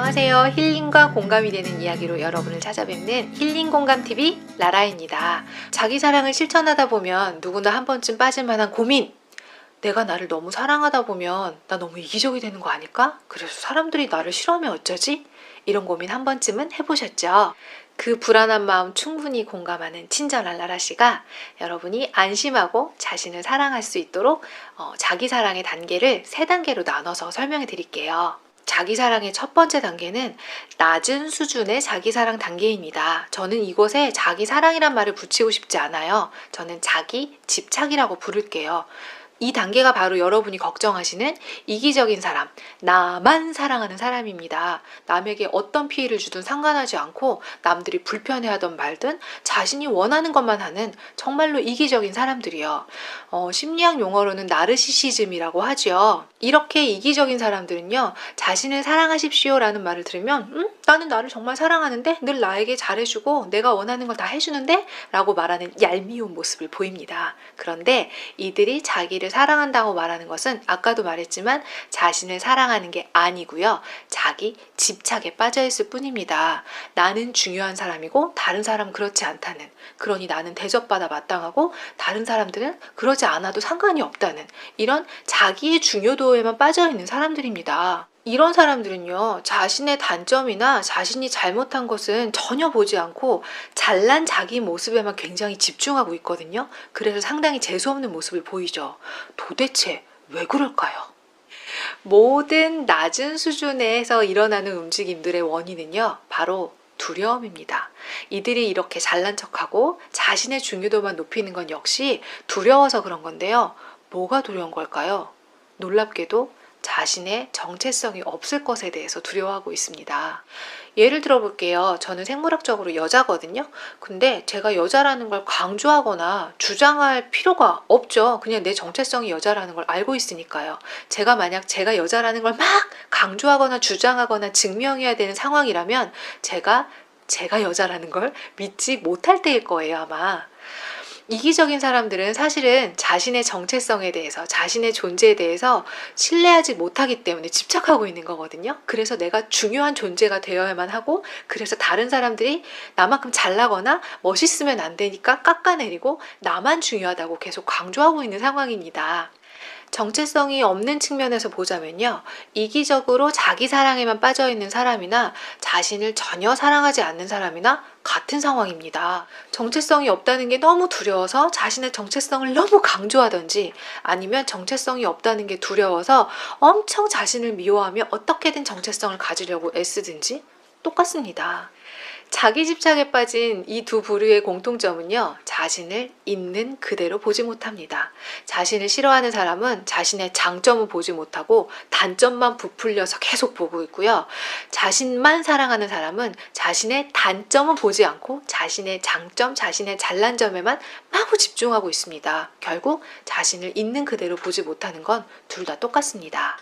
안녕하세요. 힐링과 공감이 되는 이야기로 여러분을 찾아뵙는 힐링공감TV 라라입니다. 자기 사랑을 실천하다 보면 누구나 한 번쯤 빠질 만한 고민, 내가 나를 너무 사랑하다 보면 나 너무 이기적이 되는 거 아닐까? 그래서 사람들이 나를 싫어하면 어쩌지? 이런 고민 한 번쯤은 해보셨죠? 그 불안한 마음 충분히 공감하는 친절한 라라씨가 여러분이 안심하고 자신을 사랑할 수 있도록 자기 사랑의 단계를 3단계로 나눠서 설명해 드릴게요. 자기 사랑의 첫 번째 단계는 낮은 수준의 자기 사랑 단계입니다. 저는 이곳에 자기 사랑이란 말을 붙이고 싶지 않아요. 저는 자기 집착이라고 부를게요. 이 단계가 바로 여러분이 걱정하시는 이기적인 사람, 나만 사랑하는 사람입니다. 남에게 어떤 피해를 주든 상관하지 않고 남들이 불편해하던 말든 자신이 원하는 것만 하는 정말로 이기적인 사람들이요. 심리학 용어로는 나르시시즘이라고 하죠. 이렇게 이기적인 사람들은요, 자신을 사랑하십시오 라는 말을 들으면 나는 나를 정말 사랑하는데 늘 나에게 잘해주고 내가 원하는 걸 다 해주는데 라고 말하는 얄미운 모습을 보입니다. 그런데 이들이 자기를 사랑한다고 말하는 것은 아까도 말했지만 자신을 사랑하는 게 아니고요. 자기 집착에 빠져 있을 뿐입니다. 나는 중요한 사람이고 다른 사람은 그렇지 않다는, 그러니 나는 대접받아 마땅하고 다른 사람들은 그러지 않아도 상관이 없다는 이런 자기의 중요도에만 빠져 있는 사람들입니다. 이런 사람들은요, 자신의 단점이나 자신이 잘못한 것은 전혀 보지 않고 잘난 자기 모습에만 굉장히 집중하고 있거든요. 그래서 상당히 재수없는 모습을 보이죠. 도대체 왜 그럴까요? 모든 낮은 수준에서 일어나는 움직임들의 원인은요, 바로 두려움입니다. 이들이 이렇게 잘난 척하고 자신의 중요도만 높이는 건 역시 두려워서 그런 건데요. 뭐가 두려운 걸까요? 놀랍게도 자신의 정체성이 없을 것에 대해서 두려워하고 있습니다. 예를 들어 볼게요. 저는 생물학적으로 여자거든요. 근데 제가 여자라는 걸 강조하거나 주장할 필요가 없죠. 그냥 내 정체성이 여자라는 걸 알고 있으니까요. 제가 만약 제가 여자라는 걸 막 강조하거나 주장하거나 증명해야 되는 상황이라면 제가 여자라는 걸 믿지 못할 때일 거예요, 아마. 이기적인 사람들은 사실은 자신의 정체성에 대해서, 자신의 존재에 대해서 신뢰하지 못하기 때문에 집착하고 있는 거거든요. 그래서 내가 중요한 존재가 되어야만 하고, 그래서 다른 사람들이 나만큼 잘나거나 멋있으면 안 되니까 깎아내리고 나만 중요하다고 계속 강조하고 있는 상황입니다. 정체성이 없는 측면에서 보자면요, 이기적으로 자기 사랑에만 빠져있는 사람이나 자신을 전혀 사랑하지 않는 사람이나 같은 상황입니다. 정체성이 없다는 게 너무 두려워서 자신의 정체성을 너무 강조하든지, 아니면 정체성이 없다는 게 두려워서 엄청 자신을 미워하며 어떻게든 정체성을 가지려고 애쓰든지 똑같습니다. 자기 집착에 빠진 이 두 부류의 공통점은요, 자신을 있는 그대로 보지 못합니다. 자신을 싫어하는 사람은 자신의 장점을 보지 못하고 단점만 부풀려서 계속 보고 있고요. 자신만 사랑하는 사람은 자신의 단점은 보지 않고 자신의 장점, 자신의 잘난 점에만 마구 집중하고 있습니다. 결국 자신을 있는 그대로 보지 못하는 건 둘 다 똑같습니다.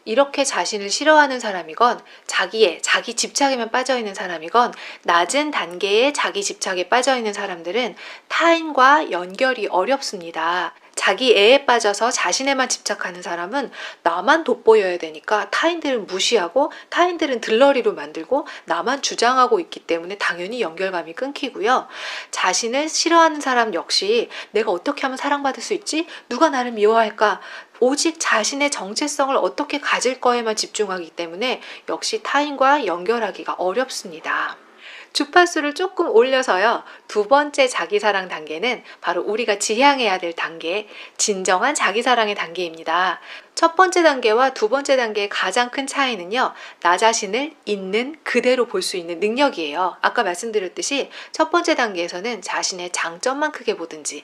이렇게 자신을 싫어하는 사람이건 자기 집착에만 빠져있는 사람이건 낮은 단계의 자기 집착에 빠져있는 사람들은 타인과 연결이 어렵습니다. 자기 애에 빠져서 자신에만 집착하는 사람은 나만 돋보여야 되니까 타인들은 무시하고 타인들은 들러리로 만들고 나만 주장하고 있기 때문에 당연히 연결감이 끊기고요. 자신을 싫어하는 사람 역시 내가 어떻게 하면 사랑받을 수 있지? 누가 나를 미워할까? 오직 자신의 정체성을 어떻게 가질 거에만 집중하기 때문에 역시 타인과 연결하기가 어렵습니다. 주파수를 조금 올려서요, 두 번째 자기사랑 단계는 바로 우리가 지향해야 될 단계, 진정한 자기사랑의 단계입니다. 첫 번째 단계와 두 번째 단계의 가장 큰 차이는요, 나 자신을 있는 그대로 볼 수 있는 능력이에요. 아까 말씀드렸듯이 첫 번째 단계에서는 자신의 장점만 크게 보든지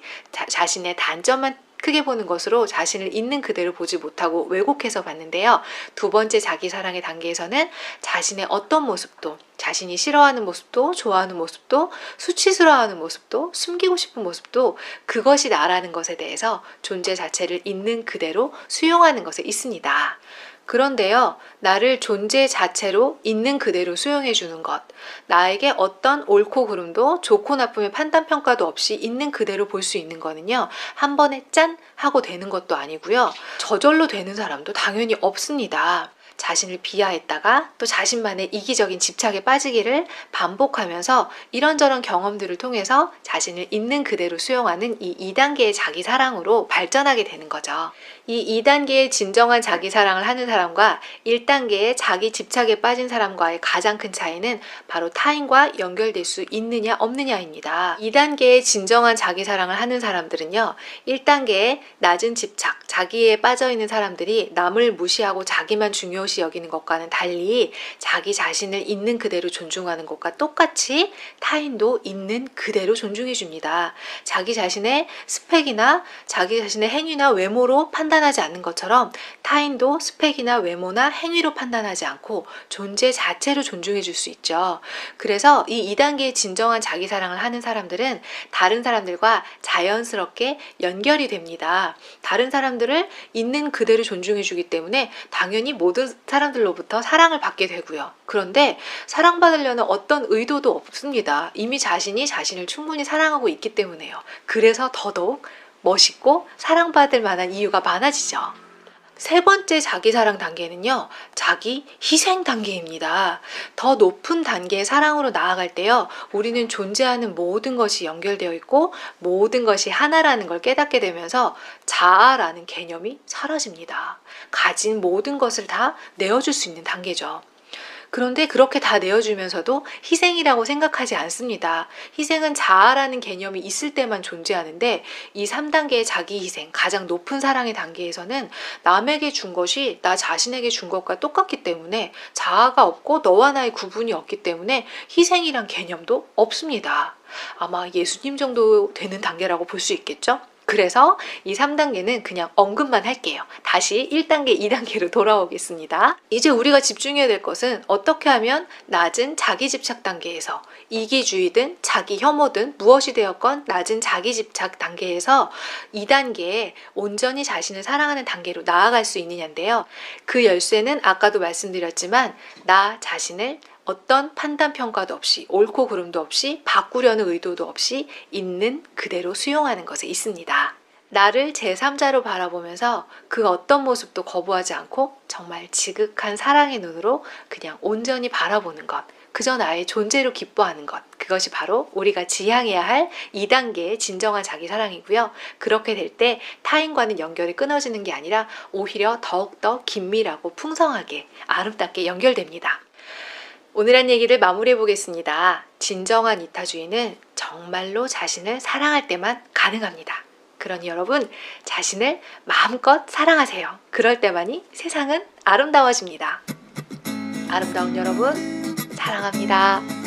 자신의 단점만 크게 보는 것으로 자신을 있는 그대로 보지 못하고 왜곡해서 봤는데요. 두 번째 자기사랑의 단계에서는 자신의 어떤 모습도, 자신이 싫어하는 모습도, 좋아하는 모습도, 수치스러워하는 모습도, 숨기고 싶은 모습도 그것이 나라는 것에 대해서 존재 자체를 있는 그대로 수용하는 것에 있습니다. 그런데요, 나를 존재 자체로 있는 그대로 수용해 주는 것, 나에게 어떤 옳고 그름도 좋고 나쁨의 판단 평가도 없이 있는 그대로 볼 수 있는 거는요, 한 번에 짠 하고 되는 것도 아니고요, 저절로 되는 사람도 당연히 없습니다. 자신을 비하했다가 또 자신만의 이기적인 집착에 빠지기를 반복하면서 이런저런 경험들을 통해서 자신을 있는 그대로 수용하는 이 2단계의 자기 사랑으로 발전하게 되는 거죠. 이 2단계의 진정한 자기 사랑을 하는 사람과 1단계의 자기 집착에 빠진 사람과의 가장 큰 차이는 바로 타인과 연결될 수 있느냐 없느냐입니다. 2단계의 진정한 자기 사랑을 하는 사람들은요, 1단계의 낮은 집착, 자기에 빠져 있는 사람들이 남을 무시하고 자기만 중요시 여기는 것과는 달리 자기 자신을 있는 그대로 존중하는 것과 똑같이 타인도 있는 그대로 존중해 줍니다. 자기 자신의 스펙이나 자기 자신의 행위나 외모로 판단하지 않는 것처럼 타인도 스펙이나 외모나 행위로 판단하지 않고 존재 자체로 존중해 줄 수 있죠. 그래서 이 2단계의 진정한 자기 사랑을 하는 사람들은 다른 사람들과 자연스럽게 연결이 됩니다. 다른 사람들을 있는 그대로 존중해 주기 때문에 당연히 모든 사람들로부터 사랑을 받게 되고요. 그런데 사랑받으려는 어떤 의도도 없습니다. 이미 자신이 자신을 충분히 사랑하고 있기 때문에요. 그래서 더더욱 멋있고 사랑받을 만한 이유가 많아지죠. 세 번째 자기 사랑 단계는요, 자기 희생 단계입니다. 더 높은 단계의 사랑으로 나아갈 때요, 우리는 존재하는 모든 것이 연결되어 있고 모든 것이 하나라는 걸 깨닫게 되면서 자아라는 개념이 사라집니다. 가진 모든 것을 다 내어줄 수 있는 단계죠. 그런데 그렇게 다 내어주면서도 희생이라고 생각하지 않습니다. 희생은 자아라는 개념이 있을 때만 존재하는데 이 3단계의 자기 희생, 가장 높은 사랑의 단계에서는 남에게 준 것이 나 자신에게 준 것과 똑같기 때문에 자아가 없고 너와 나의 구분이 없기 때문에 희생이란 개념도 없습니다. 아마 예수님 정도 되는 단계라고 볼 수 있겠죠? 그래서 이 3단계는 그냥 언급만 할게요. 다시 1단계, 2단계로 돌아오겠습니다. 이제 우리가 집중해야 될 것은 어떻게 하면 낮은 자기 집착 단계에서 이기주의든 자기 혐오든 무엇이 되었건 낮은 자기 집착 단계에서 2단계에 온전히 자신을 사랑하는 단계로 나아갈 수 있느냐인데요. 그 열쇠는 아까도 말씀드렸지만 나 자신을 어떤 판단 평가도 없이 옳고 그름도 없이 바꾸려는 의도도 없이 있는 그대로 수용하는 것에 있습니다. 나를 제3자로 바라보면서 그 어떤 모습도 거부하지 않고 정말 지극한 사랑의 눈으로 그냥 온전히 바라보는 것, 그저 나의 존재로 기뻐하는 것, 그것이 바로 우리가 지향해야 할 2단계의 진정한 자기 사랑이고요. 그렇게 될 때 타인과는 연결이 끊어지는 게 아니라 오히려 더욱더 긴밀하고 풍성하게 아름답게 연결됩니다. 오늘 한 얘기를 마무리해 보겠습니다. 진정한 이타주의는 정말로 자신을 사랑할 때만 가능합니다. 그러니 여러분, 자신을 마음껏 사랑하세요. 그럴 때만이 세상은 아름다워집니다. 아름다운 여러분, 사랑합니다.